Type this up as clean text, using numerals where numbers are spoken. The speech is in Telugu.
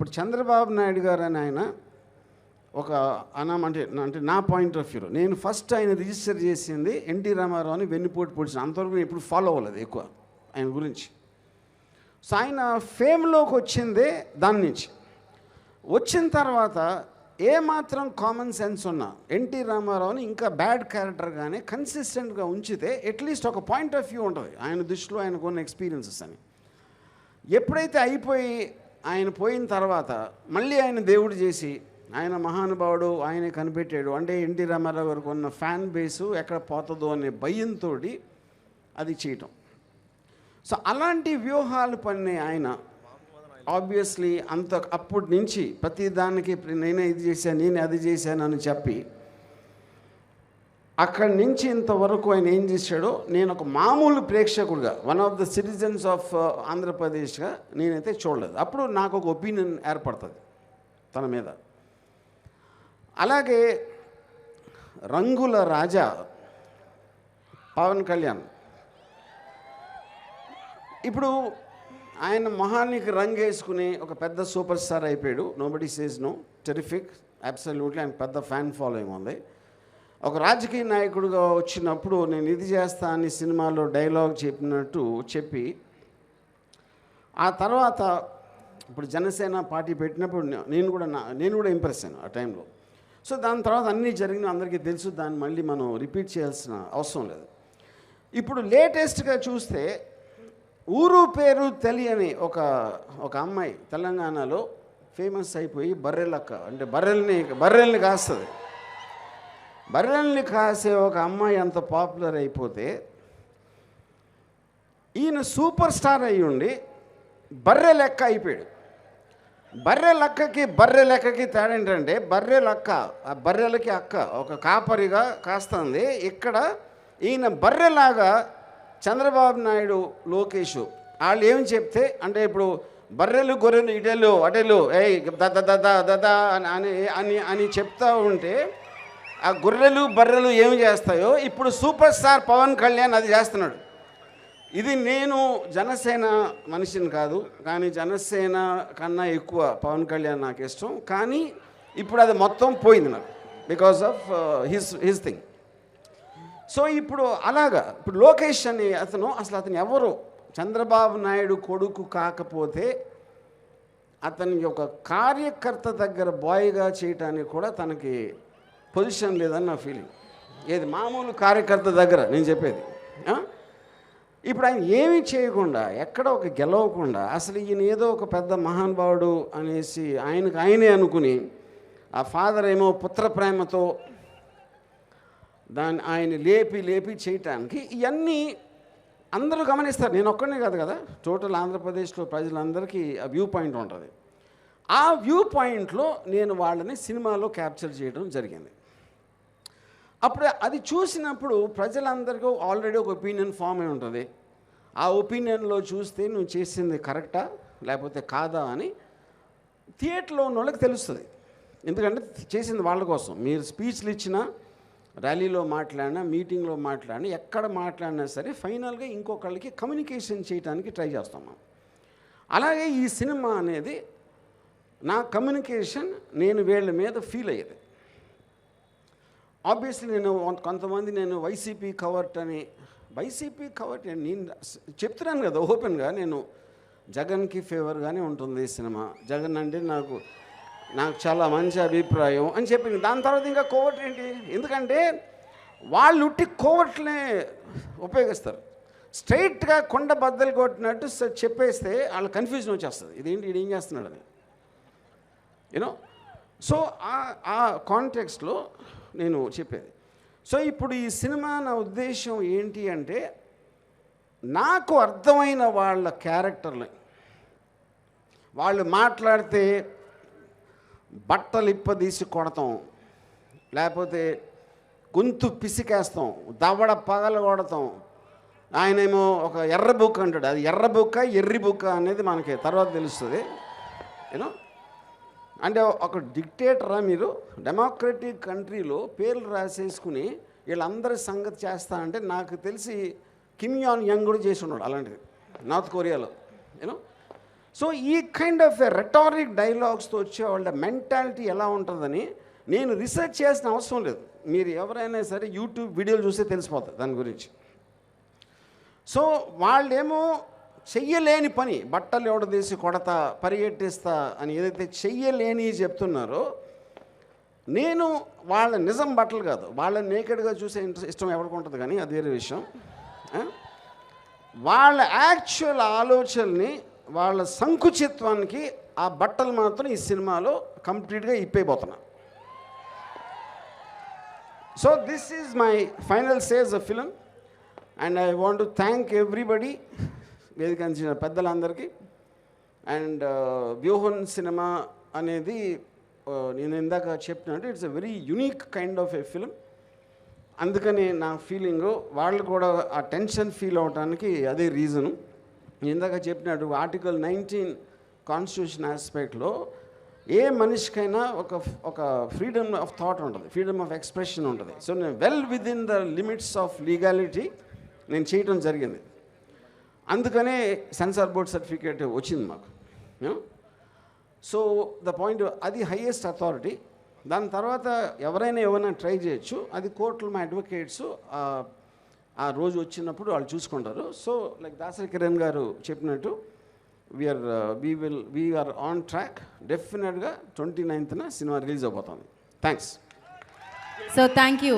ఇప్పుడు చంద్రబాబు నాయుడు గారు అని ఆయన ఒక అంటే నా పాయింట్ ఆఫ్ వ్యూలో నేను ఫస్ట్ ఆయన రిజిస్టర్ చేసింది ఎన్టీ రామారావు అని వెన్నుపోటు పొడిచిన, అంతవరకు నేను ఎప్పుడు ఫాలో అవ్వలేదు ఎక్కువ ఆయన గురించి. సో ఆయన ఫేమ్లోకి వచ్చిందే దాని నుంచి. వచ్చిన తర్వాత ఏమాత్రం కామన్ సెన్స్ ఉన్నా ఎన్టీ రామారావుని ఇంకా బ్యాడ్ క్యారెక్టర్గానే కన్సిస్టెంట్గా ఉంచితే అట్లీస్ట్ ఒక పాయింట్ ఆఫ్ వ్యూ ఉంటుంది ఆయన దృష్టిలో ఆయనకు ఉన్న ఎక్స్పీరియన్సెస్ అని. ఎప్పుడైతే అయిపోయి ఆయన పోయిన తర్వాత మళ్ళీ ఆయన దేవుడు చేసి ఆయన మహానుభావుడు ఆయనే కనిపెట్టాడు అంటే ఎన్టీ రామారావు గారికి ఉన్న ఫ్యాన్ బేసు ఎక్కడ పోతుందో అనే భయంతో అది చేయటం. సో అలాంటి వ్యూహాలు పన్నే ఆయన ఆబ్వియస్లీ అప్పటి నుంచి ప్రతి దానికి నేనే ఇది చేశాను నేనే అది చేశాను అని చెప్పి అక్కడి నుంచి ఇంతవరకు ఆయన ఏం చేశాడో నేను ఒక మామూలు ప్రేక్షకుడిగా one of the citizens of ఆంధ్రప్రదేశ్గా నేనైతే చూడలేదు. అప్పుడు నాకు ఒక ఒపీనియన్ ఏర్పడుతుంది తన మీద. అలాగే రంగుల రాజా పవన్ కళ్యాణ్ ఇప్పుడు ఆయన మొహానికి రంగేసుకుని ఒక పెద్ద సూపర్ స్టార్ అయిపోయాడు. Nobody says no, terrific, absolutely ఆయన పెద్ద ఫ్యాన్ ఫాలోయింగ్ ఉంది. ఒక రాజకీయ నాయకుడిగా వచ్చినప్పుడు నేను ఇది చేస్తా అని సినిమాలో డైలాగ్ చెప్పినట్టు చెప్పి ఆ తర్వాత ఇప్పుడు జనసేన పార్టీ పెట్టినప్పుడు నేను కూడా ఇంప్రెస్ అయ్యాను ఆ టైంలో. సో దాని తర్వాత అన్నీ జరిగిన అందరికీ తెలుసు, దాన్ని మళ్ళీ మనం రిపీట్ చేయాల్సిన అవసరం లేదు. ఇప్పుడు లేటెస్ట్గా చూస్తే ఊరు పేరు తెలియని ఒక అమ్మాయి తెలంగాణలో ఫేమస్ అయిపోయి బర్రెలక్క అంటే బర్రెల్ని కాస్తుంది. బర్రెల్ని కాసే ఒక అమ్మాయి అంత పాపులర్ అయిపోతే ఈయన సూపర్ స్టార్ అయ్యి ఉండి బర్రె లెక్క అయిపోయాడు. బర్రె లెక్కకి తేడా ఏంటంటే ఆ బర్రెలకి అక్క ఒక కాపరిగా కాస్తుంది. ఇక్కడ ఈయన బర్రెలాగా చంద్రబాబు నాయుడు లోకేష్ వాళ్ళు ఏమి చెప్తే అంటే ఇప్పుడు బర్రెలు గొర్రెలు ఇటెలు అటెలు ఏయ్ దదా అని చెప్తా ఉంటే ఆ గొర్రెలు బర్రెలు ఏమి చేస్తాయో ఇప్పుడు సూపర్ స్టార్ పవన్ కళ్యాణ్ అది చేస్తున్నాడు. ఇది నేను జనసేన మనిషిని కాదు, కానీ జనసేన కన్నా ఎక్కువ పవన్ కళ్యాణ్ నాకు ఇష్టం. కానీ ఇప్పుడు అది మొత్తం పోయింది నాకు because of his thing. So ఇప్పుడు ఇప్పుడు లోకేష్ అని అతను ఎవరు చంద్రబాబు నాయుడు కొడుకు కాకపోతే అతని ఒక కార్యకర్త దగ్గర బాయ్గా చేయటానికి కూడా తనకి పొజిషన్ లేదని నా ఫీలింగ్. ఏది మామూలు కార్యకర్త దగ్గర నేను చెప్పేది. ఇప్పుడు ఆయన ఏమీ చేయకుండా ఎక్కడ ఒక గెలవకుండా అసలు ఈయన ఏదో ఒక పెద్ద మహానుభావుడు అనేసి ఆయనే అనుకుని ఆ ఫాదర్ ఏమో పుత్ర ప్రేమతో ఆయన లేపి చేయటానికి ఇవన్నీ అందరూ గమనిస్తారు. నేను ఒక్కనే కాదు కదా, టోటల్ ఆంధ్రప్రదేశ్లో ప్రజలందరికీ ఆ వ్యూ పాయింట్ ఉంటుంది. ఆ వ్యూ పాయింట్లో నేను వాళ్ళని సినిమాలో క్యాప్చర్ చేయడం జరిగింది. అప్పుడు అది చూసినప్పుడు ప్రజలందరికీ ఆల్రెడీ ఒక ఒపీనియన్ ఫామ్ అయి ఉంటుంది. ఆ ఒపీనియన్లో చూస్తే నువ్వు చేసింది కరెక్టా లేకపోతే కాదా అని థియేటర్లో ఉన్న వాళ్ళకి తెలుస్తుంది. ఎందుకంటే చేసింది వాళ్ళ కోసం. మీరు స్పీచ్లు ఇచ్చినా, ర్యాలీలో మాట్లాడినా, మీటింగ్లో మాట్లాడినా, ఎక్కడ మాట్లాడినా సరే ఫైనల్గా ఇంకొకళ్ళకి కమ్యూనికేషన్ చేయడానికి ట్రై చేస్తాం మనం. అలాగే ఈ సినిమా అనేది నా కమ్యూనికేషన్ నేను వీళ్ళ మీద ఫీల్ అయ్యేది. ఆబ్వియస్లీ నేను వైసీపీ కవర్ట్ నేను చెప్తున్నాను కదా ఓపెన్గా, నేను జగన్కి ఫేవర్గానే ఉంటుంది ఈ సినిమా. జగన్ అంటే నాకు చాలా మంచి అభిప్రాయం అని చెప్పింది. దాని తర్వాత ఇంకా కోవర్ట్ ఏంటి? ఎందుకంటే వాళ్ళు ఉట్టి కోవర్ట్లే ఉపయోగిస్తారు. స్ట్రైట్గా కొండ బద్దలు కొట్టినట్టు చెప్పేస్తే వాళ్ళ కన్ఫ్యూజన్ వచ్చేస్తుంది, ఇదేంటి ఇది ఏం చేస్తున్నాడని యూనో. సో ఆ కాంటెక్స్ట్లో నేను చెప్పేది. సో ఇప్పుడు ఈ సినిమా నా ఉద్దేశం ఏంటి అంటే నాకు అర్థమైన వాళ్ళ క్యారెక్టర్ని వాళ్ళు మాట్లాడితే బట్టలు ఇప్పదీసి కొడతాం, లేకపోతే గొంతు పిసికేస్తాం, దవడ పగల కొడతాం. ఆయనేమో ఒక ఎర్ర బుక్ అంటాడు, అది ఎర్ర బుక్క ఎర్రి బుక్క అనేది మనకి తర్వాత తెలుస్తుంది యూనో. అంటే ఒక డిక్టేటరా మీరు? డెమోక్రటిక్ కంట్రీలో పేర్లు రాసేసుకుని వీళ్ళందరి సంగతి చేస్తా అంటే నాకు తెలిసి కిమ్ యాన్ యంగ్ కూడా చేసి ఉన్నాడు అలాంటిది నార్త్ కొరియాలో యూనో. సో ఈ కైండ్ ఆఫ్ రెటారిక్ డైలాగ్స్తో వచ్చే వాళ్ళ మెంటాలిటీ ఎలా ఉంటుందని నేను రీసెర్చ్ చేసిన అవసరం లేదు. మీరు ఎవరైనా సరే యూట్యూబ్ వీడియోలు చూస్తే తెలిసిపోతుంది దాని గురించి. సో వాళ్ళేమో చెయ్యలేని పని, బట్టలు ఎవడదీసి కొడతా, పరిగెట్టిస్తా అని ఏదైతే చెయ్యలేని చెప్తున్నారో, నేను వాళ్ళ నిజం బట్టలు కాదు, వాళ్ళ నేకెడ్గా చూసే ఇష్టం ఎవరికి ఉంటుంది కానీ అది వేరే విషయం. వాళ్ళ యాక్చువల్ ఆలోచనని, వాళ్ళ సంకుచిత్వానికి ఆ బట్టలు మాత్రం ఈ సినిమాలో కంప్లీట్గా ఇప్పైపోతున్నా. So this is my final sage of film and I want to thank everybody, వేదికంచిన పెద్దలందరికీ. అండ్ వ్యూహన్ సినిమా అనేది నేను ఇందాక చెప్పినట్టు it's a very unique kind of a film. అందుకని నా ఫీలింగు, వాళ్ళు కూడా ఆ టెన్షన్ ఫీల్ అవడానికి అదే రీజను. ఇందాక చెప్పినట్టు ఆర్టికల్ 19 కాన్స్టిట్యూషన్ ఆస్పెక్ట్లో ఏ మనిషికైనా ఒక ఫ్రీడమ్ ఆఫ్ థాట్ ఉంటుంది, ఫ్రీడమ్ ఆఫ్ ఎక్స్ప్రెషన్ ఉంటుంది. సో నేను well with in the limits of legality నేను చేయటం జరిగింది. అందుకనే సెన్సార్ బోర్డ్ సర్టిఫికేట్ వచ్చింది మాకు. సో ద పాయింట్, అది హైయెస్ట్ అథారిటీ. దాని తర్వాత ఎవరైనా ఏమైనా ట్రై చేయొచ్చు, అది కోర్టులో మా అడ్వకేట్స్ ఆ రోజు వచ్చినప్పుడు వాళ్ళు చూసుకుంటారు. సో లైక్ దాసరి కిరణ్ గారు చెప్పినట్టు వీఆర్ ఆన్ ట్రాక్. డెఫినెట్గా 29న సినిమా రిలీజ్ అవబోతుంది. థ్యాంక్స్. So thank you.